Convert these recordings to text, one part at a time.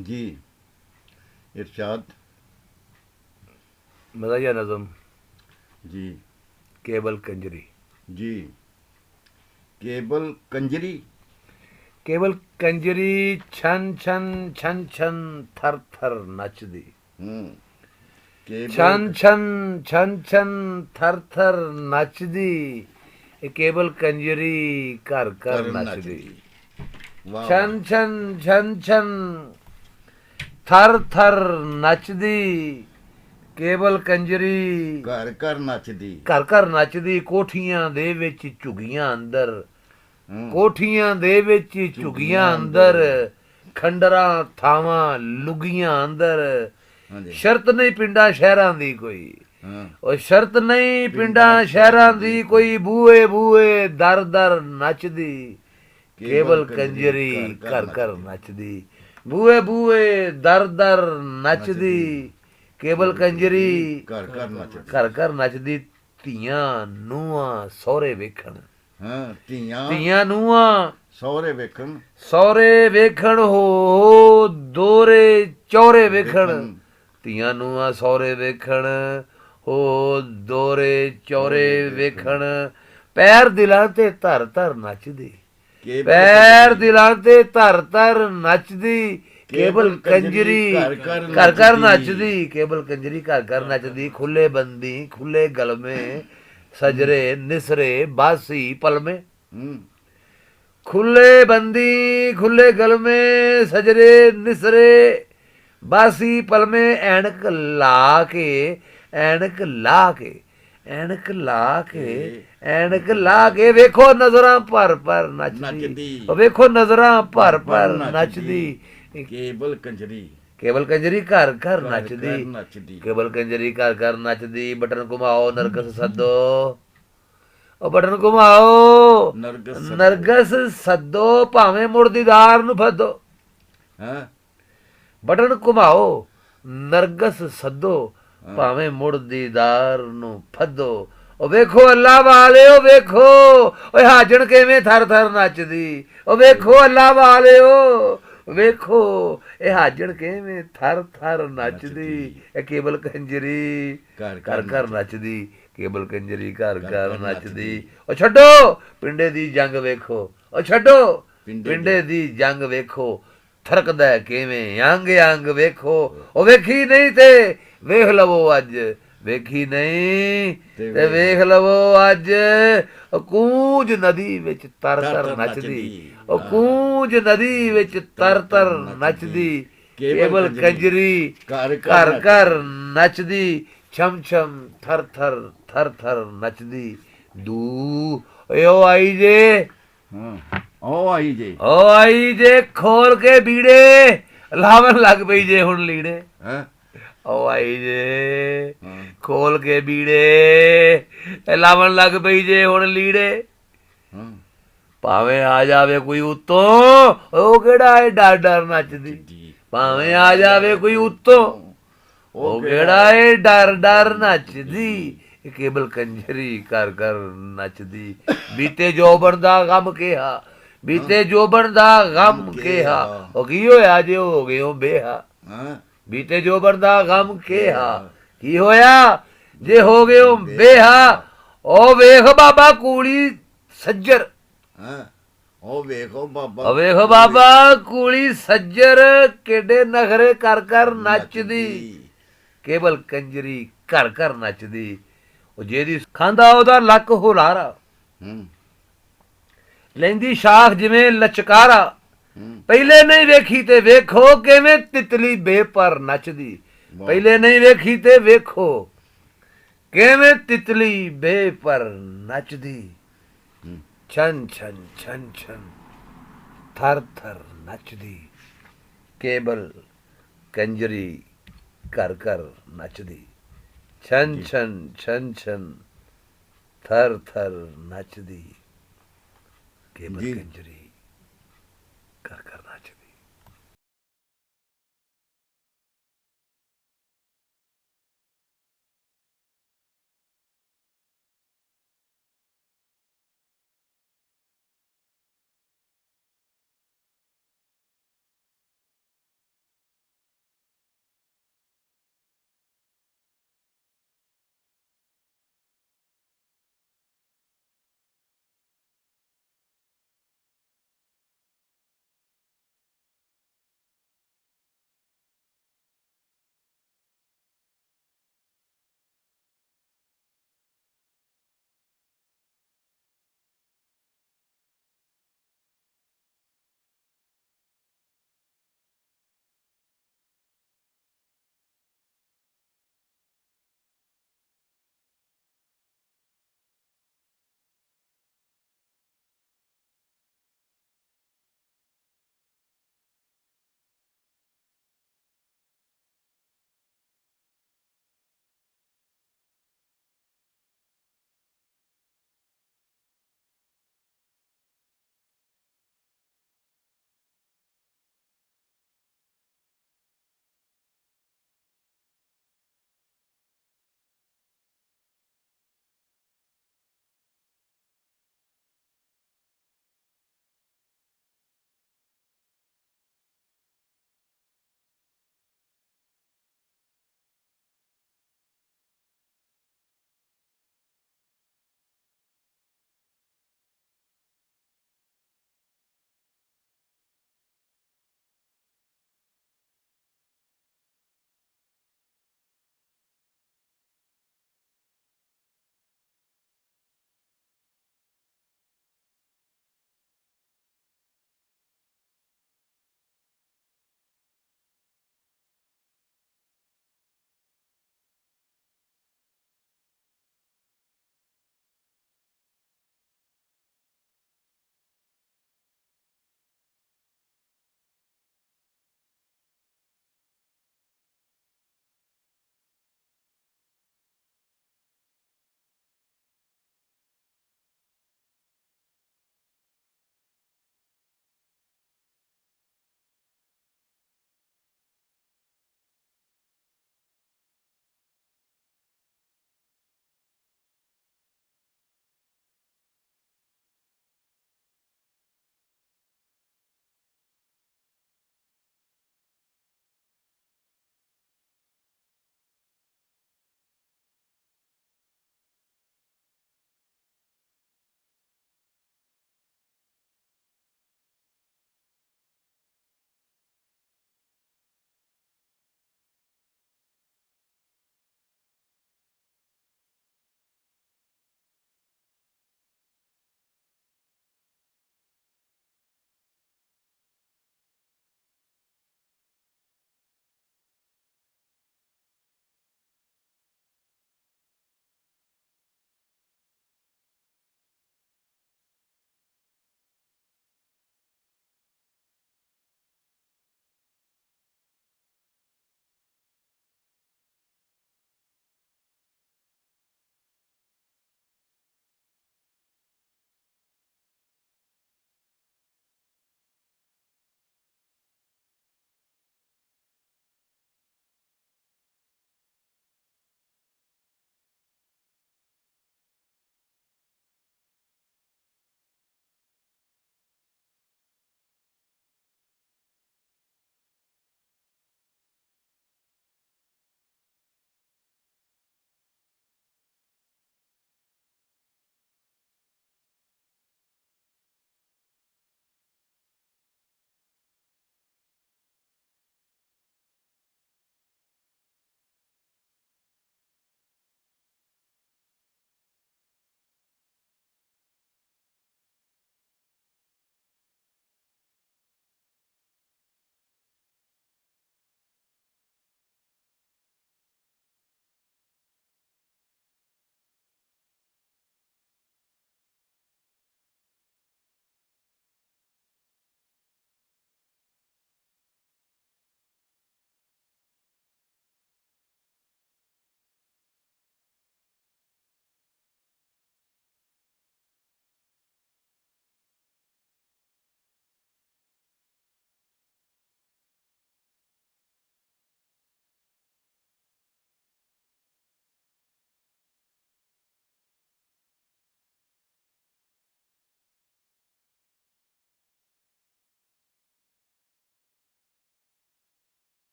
जी इरशाद। मज़ाहिया नज़म जी केबल कंजरी। जी cable Kanjari. Cable Kanjari छन छन छन छन थर थर नचदी। हम्म केबल छन छन छन छन थर थर नचदी। ਇਹ ਕੇਬਲ ਕੰਜਰੀ ਘਰ ਘਰ कर ਨੱਚਦੀ। नचदी। वाह वाह। ਛਨ ਛਨ ਛਨ ਛਨ ਥਰ ਥਰ ਨੱਚਦੀ। ਕੇਬਲ ਕੰਜਰੀ घर कर नचदी। ਘਰ ਘਰ ਨੱਚਦੀ। ਕੋਠੀਆਂ ਦੇ ਵਿੱਚ ਝੁਗੀਆਂ ਅੰਦਰ, हम्म ਕੋਠੀਆਂ ਦੇ ਵਿੱਚ ਝੁੱਗੀਆਂ ਝੁਗੀਆਂ ਅੰਦਰ। ਅੰਦਰ, ਖੰਡਰਾਂ ਥਾਵਾਂ ਲੁਗੀਆਂ ਅੰਦਰ। हाँ जी। ਸ਼ਰਤ ਨਹੀਂ ਪਿੰਡਾਂ ਸ਼ਹਿਰਾਂ ਦੀ ਕੋਈ, हाँ ਉਹ ਸ਼ਰਤ ਨਹੀਂ ਪਿੰਡਾਂ ਪਿੰਡਾਂ ਸ਼ਹਿਰਾਂ ਦੀ ਕੋਈ। ਬੂਏ ਬੂਏ ਦਰ ਦਰ ਨੱਚਦੀ। ਕੇਬਲ ਕੰਜਰੀ ਘਰ ਘਰ ਨੱਚਦੀ। ਬੂਏ ਬੂਏ ਦਰ ਦਰ ਨੱਚਦੀ। ਕੇਬਲ ਕੰਜਰੀ घर कर नचदी। ਘਰ ਘਰ ਨੱਚਦੀ। ਧੀਆਂ ਨੂੰਹਾਂ ਸਹੁਰੇ ਵੇਖਣ, हाँ ਧੀਆਂ ਧੀਆਂ ਨੂੰਹਾਂ ਸਹੁਰੇ ਵੇਖਣ। ਸਹੁਰੇ ਵੇਖਣ ਹੋ ਦੋਰੇ ਚੌਰੇ ਵੇਖਣ। ਧੀਆਂ ਨੂੰਹਾਂ ਸਹੁਰੇ ਵੇਖਣ ਹੋ ਦੋਰੇ ਚੌਰੇ ਵੇਖਣ। ਪੈਰ ਦਿਲਾਂ ਤੇ ਧਰ ਧਰ ਨੱਚਦੀ। ਕੇਬਲ ਪੈਰ ਕੰਜਰੀ। ਦਿਲਾਂ ਤੇ ਧਰ ਧਰ ਨੱਚਦੀ। ਕੇਬਲ ਕੰਜਰੀ ਘਰ ਘਰ ਘਰ ਨੱਚਦੀ। ਕੇਬਲ ਕੰਜਰੀ ਘਰ ਘਰ ਨੱਚਦੀ। ਖੁੱਲੇ ਬੰਦੀ ਖੁੱਲੇ ਗਲਮੇ, ਸਜਰੇ ਨਿਸਰੇ ਬਾਸੀ ਪਲਮੇ। ਹੂੰ ਖੁੱਲੇ ਬੰਦੀ ਖੁੱਲੇ ਗਲਮੇ, ਸਜਰੇ ਨਿਸਰੇ ਬਾਸੀ ਪਲਮੇ। ਐਨਕ ਲਾ ਕੇ ਐਨਕ ਲਾ ਕੇ ਐਨਕ ਲਾ ਕੇ ਐਨਕ ਲਾ ਕੇ ਵੇਖੋ ਨਜ਼ਰਾਂ ਭਰ ਭਰ ਨੱਚਦੀ। ਉਹ ਵੇਖੋ ਨਜ਼ਰਾਂ ਭਰ ਭਰ ਨੱਚਦੀ। ਕੇਬਲ ਕੰਜਰੀ ਕੇਬਲ ਕੰਜਰੀ ਘਰ ਘਰ ਘਰ ਨੱਚਦੀ। ਨੱਚਦੀ। ਕੇਬਲ ਕੰਜਰੀ ਘਰ ਘਰ ਨੱਚਦੀ। ਬਟਨ ਘੁਮਾਓ ਨਰਗਸ ਸੱਦੋ, ਉਹ ਬਟਨ ਘੁਮਾਓ ਨਰਗਸ ਸੱਦੋ। ਨਰਗਸ ਸੱਦੋ। ਭਾਵੇਂ ਮੁੜ ਦੀਦਾਰ ਨੂੰ ਫੱਦੋ। ਹਾਂ ਬਟਨ ਘੁਮਾਓ ਨਰਗਸ ਸੱਦੋ। ਭਾਵੇਂ ਮੁੜ ਦੀਦਾਰ ਨੂੰ ਫੱਦੋ। ਉਹ ਵੇਖੋ ਅੱਲਾ ਵਾਲਿਓ ਵੇਖੋ, ਓਏ ਹਾਜਣ ਕਿਵੇਂ ਥਰ ਥਰ ਨੱਚਦੀ। ਉਹ ਵੇਖੋ ਅੱਲਾ ਵਾਲਿਓ ਵੇਖੋ, ਇਹ ਹਾਜਣ ਕਿਵੇਂ ਥਰ ਥਰ ਨੱਚਦੀ। ਇਹ ਕੇਬਲ ਕੰਜਰੀ ਘਰ ਘਰ ਨੱਚਦੀ। ਕੇਬਲ ਕੰਜਰੀ ਘਰ ਘਰ ਨੱਚਦੀ। ਉਹ ਛੱਡੋ ਪਿੰਡੇ ਦੀ ਜੰਗ ਵੇਖੋ, ਉਹ ਛੱਡੋ ਪਿੰਡੇ ਦੀ ਜੰਗ ਵੇਖੋ। ਥਰਕਦਾ ਕਿਵੇਂ ਅੰਗ ਅੰਗ ਵੇਖੋ। ਉਹ ਵੇਖੀ ਨਹੀਂ ਤੇ ਵੇਖ ਲਵੋ ਅੱਜ, ਵੇਖੀ ਨਹੀਂ ਤੇ ਵੇਖ ਲਵੋ ਅੱਜ। ਉਹ ਕੂੰਜ ਨਦੀ ਵਿੱਚ ਤਰ ਤਰ ਨੱਚਦੀ। ਉਹ ਕੂੰਜ ਨਦੀ ਵਿੱਚ ਤਰ ਤਰ ਨੱਚਦੀ। ਕੇਬਲ ਕੰਜਰੀ ਘਰ ਘਰ ਨੱਚਦੀ। ਛਮ ਛਮ ਥਰ ਥਰ ਥਰ ਥਰ ਨੱਚਦੀ। ਦੂ ਓ ਆਈ ਜੇ, ਹਾਂ ਉਹ ਆਈ ਜੇ। ਓ ਆਈ ਜੇ ਖੋਲ ਕੇ ਬੀੜੇ, ਲਾਵਣ ਲੱਗ ਪਈ ਜੇ ਹੁਣ ਲੀੜੇ। ਹਾਂ ਓ ਆਈ ਜੇ ਖੋਲ ਕੇ ਬੀੜੇ, ਲਾਵਣ ਲੱਗ ਪਈ ਜੇ ਹੁਣ ਲੀੜੇ। ਹਾਂ ਭਾਵੇਂ ਆ ਜਾਵੇ ਕੋਈ ਉੱਤੋਂ, ਉਹ ਕਿਹੜਾ ਏ ਡਰ ਡਰ ਨੱਚਦੀ। ਭਾਵੇਂ ਆ ਜਾਵੇ ਕੋਈ ਉੱਤੋਂ, ਉਹ ਕਿਹੜਾ ਏ ਡਰ ਡਰ ਨੱਚਦੀ। ਕੇਬਲ ਕੰਜਰੀ ਘਰ ਘਰ ਨੱਚਦੀ। ਬੀਤੇ ਜੋਬਨ ਦਾ ਗਮ ਕਿਹਾ, ਬੀਤੇ ਜੋਬਨ ਦਾ ਗਮ ਕਿਹਾ। ਉਹ ਕੀ ਹੋਇਆ ਜੇ ਹੋ ਗਏ ਹੋ ਬੇਹਾ। ਹਾਂ ਬੀਤੇ ਜੋਬਨ ਦਾ ਗਮ ਕਿਹਾ, ਕੀ ਹੋਇਆ ਜੇ ਹੋ ਗਏ ਹੋ ਬੇਹਾ। ਉਹ ਵੇਖ ਬਾਬਾ ਕੂਲੀ ਸੱਜਰ, ਹਾਂ ਉਹ ਵੇਖੋ ਬਾਬਾ, ਉਹ ਵੇਖ ਬਾਬਾ ਕੂਲੀ ਸੱਜਰ, ਕਿੱਡੇ ਨਖਰੇ ਕਰ ਕਰ ਨੱਚਦੀ। ਕੇਬਲ ਕੰਜਰੀ ਘਰ ਘਰ ਨੱਚਦੀ। ਉਹ ਜਿਹਦੀ ਖਾਂਦਾ ਉਹਦਾ ਲੱਕ ਹੁਲਾਰਾ, ਹੂੰ ਲੈਂਦੀ ਸ਼ਾਖ ਜਿਵੇਂ ਲਚਕਾਰਾ। ਹੂੰ ਪਹਿਲੇ ਨਹੀਂ ਵੇਖੀ ਤੇ ਵੇਖੋ ਕਿਵੇਂ ਤਿਤਲੀ ਬੇਪਰ ਨੱਚਦੀ। ਪਹਿਲੇ ਨਹੀਂ ਵੇਖੀ ਤੇ ਵੇਖੋ ਕਿਵੇਂ ਤਿਤਲੀ ਬੇਪਰ ਨੱਚਦੀ। ਹੂੰ ਛਨ ਛਨ ਛਨ ਛਨ ਥਰ ਥਰ ਨੱਚਦੀ। ਕੇਬਲ ਕੰਜਰੀ ਘਰ ਘਰ ਨੱਚਦੀ। ਛਨ ਛਨ ਛਨ ਛਨ ਥਰ ਥਰ ਨੱਚਦੀ। ਕੇਬਲ ਕੰਜਰੀ ਘਰ ਘਰ ਨੱਚਦੀ।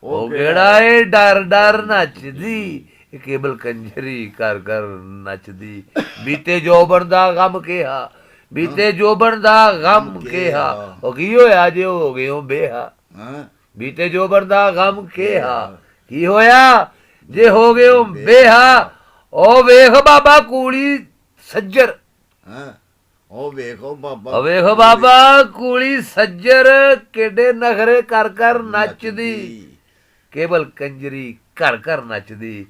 ਉਹ ਕਿਹੜਾ ਏ ਡਰ ਡਰ ਨੱਚਦੀ, ਇਹ ਕੇਵਲ ਕੰਜਰੀ ਕਰ ਕਰ ਨੱਚਦੀ। ਬੀਤੇ ਜੋਬਨ ਦਾ ਗਮ ਕਿਹਾ, ਬੀਤੇ ਜੋਬਨ ਦਾ ਗਮ ਕਿਹਾ, ਉਹ ਕੀ ਹੋਇਆ ਜੇ ਹੋ ਗਏ ਹੋ ਬੇਹਾ। ਹਾਂ ਬੀਤੇ ਜੋਬਨ ਦਾ ਗਮ ਕਿਹਾ, ਕੀ ਹੋਇਆ ਜੇ ਹੋ ਗਏ ਹੋ ਬੇਹਾ। ਉਹ ਵੇਖ ਬਾਬਾ ਕੂਲੀ ਸੱਜਰ, ਹਾਂ ਉਹ ਵੇਖੋ ਬਾਬਾ, ਉਹ ਵੇਖ ਬਾਬਾ ਕੂਲੀ ਸੱਜਰ ਕਿੱਡੇ ਨਖਰੇ ਕਰ ਕਰ ਨੱਚਦੀ। ਕੇਵਲ ਕੰਜਰੀ ਘਰ ਘਰ ਨੱਚਦੀ।